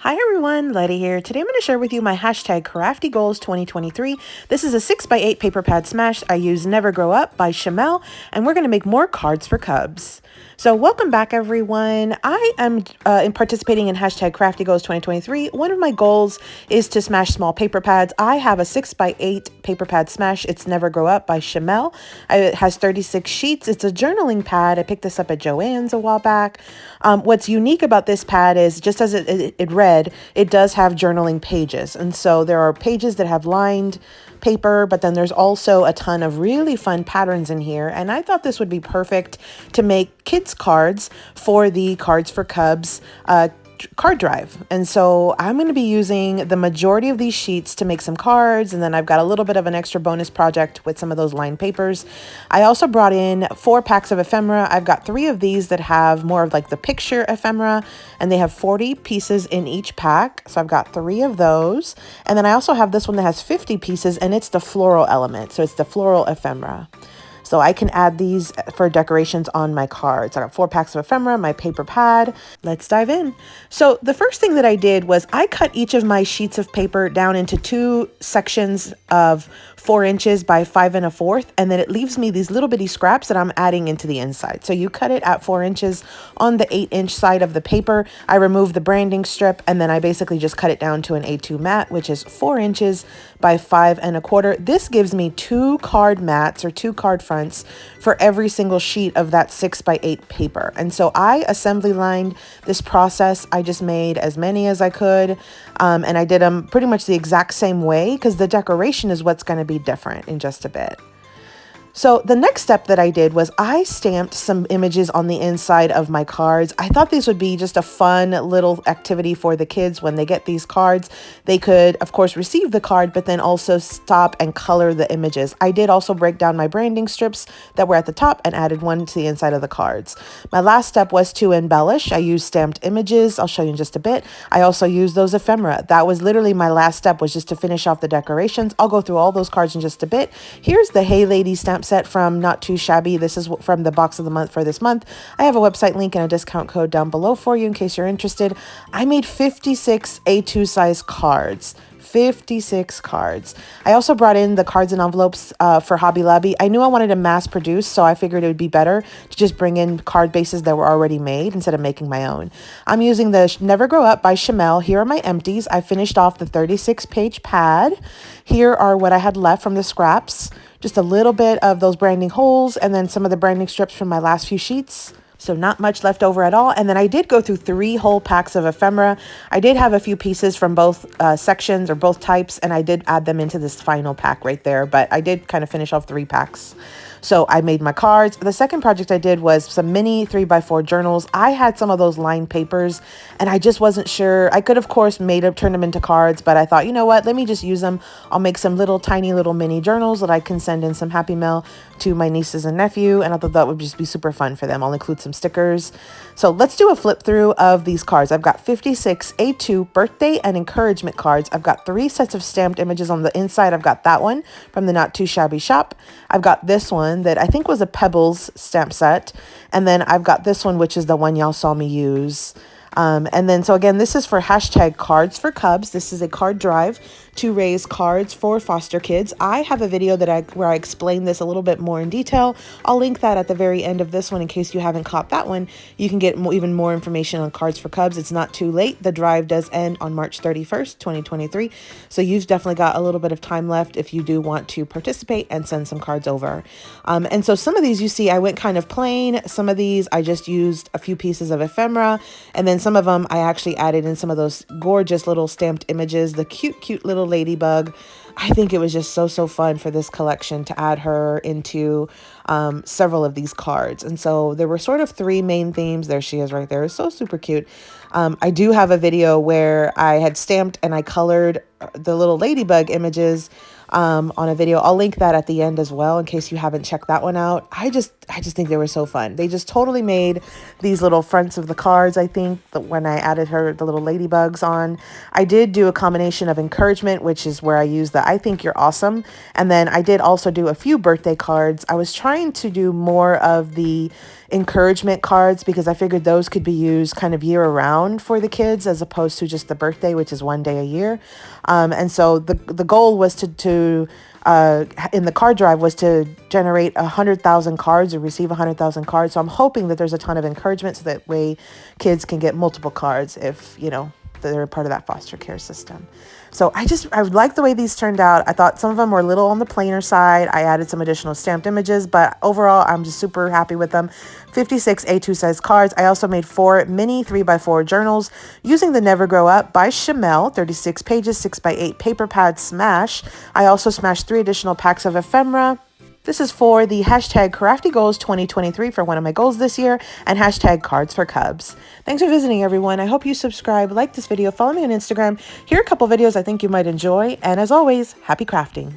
Hi everyone, Letty here. Today I'm going to share with you my hashtag Crafty Goals 2023. This is a 6x8 paper pad smash. I use Never Grow Up by Shimelle, and we're going to make more cards for cubs. So welcome back everyone. I am participating in hashtag Crafty Goals 2023. One of my goals is to smash small paper pads. I have a 6x8 paper pad smash. It's Never Grow Up by Shimelle. It has 36 sheets. It's a journaling pad. I picked this up at Joann's a while back. What's unique about this pad is just as it read, it does have journaling pages. And so there are pages that have lined paper, but then there's also a ton of really fun patterns in here. And I thought this would be perfect to make kids cards for the Cards for Cubs card drive. And so I'm going to be using the majority of these sheets to make some cards, and then I've got a little bit of an extra bonus project with some of those lined papers. I also brought in 4 packs of ephemera. I've got 3 of these that have more of like the picture ephemera, and they have 40 pieces in each pack. So I've got 3 of those. And then I also have this one that has 50 pieces, and it's the floral element. So it's the floral ephemera. So I can add these for decorations on my cards. I got 4 packs of ephemera, my paper pad. Let's dive in. So the first thing that I did was I cut each of my sheets of paper down into 2 sections of 4 inches by 5 1/4, and then it leaves me these little bitty scraps that I'm adding into the inside. So you cut it at 4 inches on the 8-inch side of the paper. I remove the branding strip, and then I basically just cut it down to an A2 mat, which is 4 inches by 5 1/4. This gives me 2 card mats or 2 card fronts for every single sheet of that 6x8 paper. And so I assembly lined this process. I just made as many as I could, and I did them pretty much the exact same way because the decoration is what's going to be different in just a bit. So the next step that I did was I stamped some images on the inside of my cards. I thought these would be just a fun little activity for the kids when they get these cards. They could, of course, receive the card, but then also stop and color the images. I did also break down my branding strips that were at the top and added one to the inside of the cards. My last step was to embellish. I used stamped images. I'll show you in just a bit. I also used those ephemera. That was literally my last step, was just to finish off the decorations. I'll go through all those cards in just a bit. Here's the Hey Lady stamp set from Not Too Shabby. This is from the box of the month for this month. I have a website link and a discount code down below for you in case you're interested. I made 56 A2 size cards. 56 cards. I also brought in the cards and envelopes for Hobby Lobby. I knew I wanted to mass produce, so I figured it would be better to just bring in card bases that were already made instead of making my own. I'm using the Never Grow Up by Shimelle. Here are my empties. I finished off the 36-page pad. Here are what I had left from the scraps. Just a little bit of those branding holes and then some of the branding strips from my last few sheets. So not much left over at all. And then I did go through 3 whole packs of ephemera. I did have a few pieces from both sections or both types, and I did add them into this final pack right there. But I did kind of finish off 3 packs. So I made my cards. The second project I did was some mini 3x4 journals. I had some of those lined papers, and I just wasn't sure. I could, of course, turn them into cards, but I thought, you know what? Let me just use them. I'll make some tiny little mini journals that I can send in some Happy Mail to my nieces and nephew, and I thought that would just be super fun for them. I'll include some stickers. So let's do a flip through of these cards. I've got 56 A2 birthday and encouragement cards. I've got 3 sets of stamped images on the inside. I've got that one from the Not Too Shabby shop. I've got this one that I think was a Pebbles stamp set. And then I've got this one, which is the one y'all saw me use. And then, so again, this is for hashtag Cards for Cubs. This is a card drive to raise cards for foster kids. I have a video where I explain this a little bit more in detail. I'll link that at the very end of this one in case you haven't caught that one. You can get even more information on Cards for Cubs. It's not too late. The drive does end on March 31st, 2023. So you've definitely got a little bit of time left if you do want to participate and send some cards over. And so some of these you see, I went kind of plain. Some of these I just used a few pieces of ephemera, and then some of them I actually added in some of those gorgeous little stamped images, the cute little ladybug. I think it was just so fun for this collection to add her into several of these cards. And so there were sort of 3 main themes. There she is right there. It's so super cute. I do have a video where I had stamped and I colored the little ladybug images on a video. I'll link that at the end as well in case you haven't checked that one out. I just think they were so fun. They just totally made these little fronts of the cards. I think that when I added her the little ladybugs on, I did do a combination of encouragement, which is where I use the I think you're awesome. And then I did also do a few birthday cards. I was trying to do more of the encouragement cards because I figured those could be used kind of year round for the kids as opposed to just the birthday, which is one day a year. And so the goal was to in the card drive was to generate 100,000 cards or receive 100,000 cards. So I'm hoping that there's a ton of encouragement so that way kids can get multiple cards if, you know, they're part of that foster care system. So I like the way these turned out. I thought some of them were a little on the plainer side. I added some additional stamped images, but overall, I'm just super happy with them. 56 A2 size cards. I also made 4 mini 3x4 journals using the Never Grow Up by Shimelle, 36 pages, 6x8 paper pad smash. I also smashed 3 additional packs of ephemera. This is for the hashtag Crafty Goals 2023 for one of my goals this year and hashtag Cards for Cubs. Thanks for visiting, everyone. I hope you subscribe, like this video, follow me on Instagram. Here are a couple videos I think you might enjoy. And as always, happy crafting.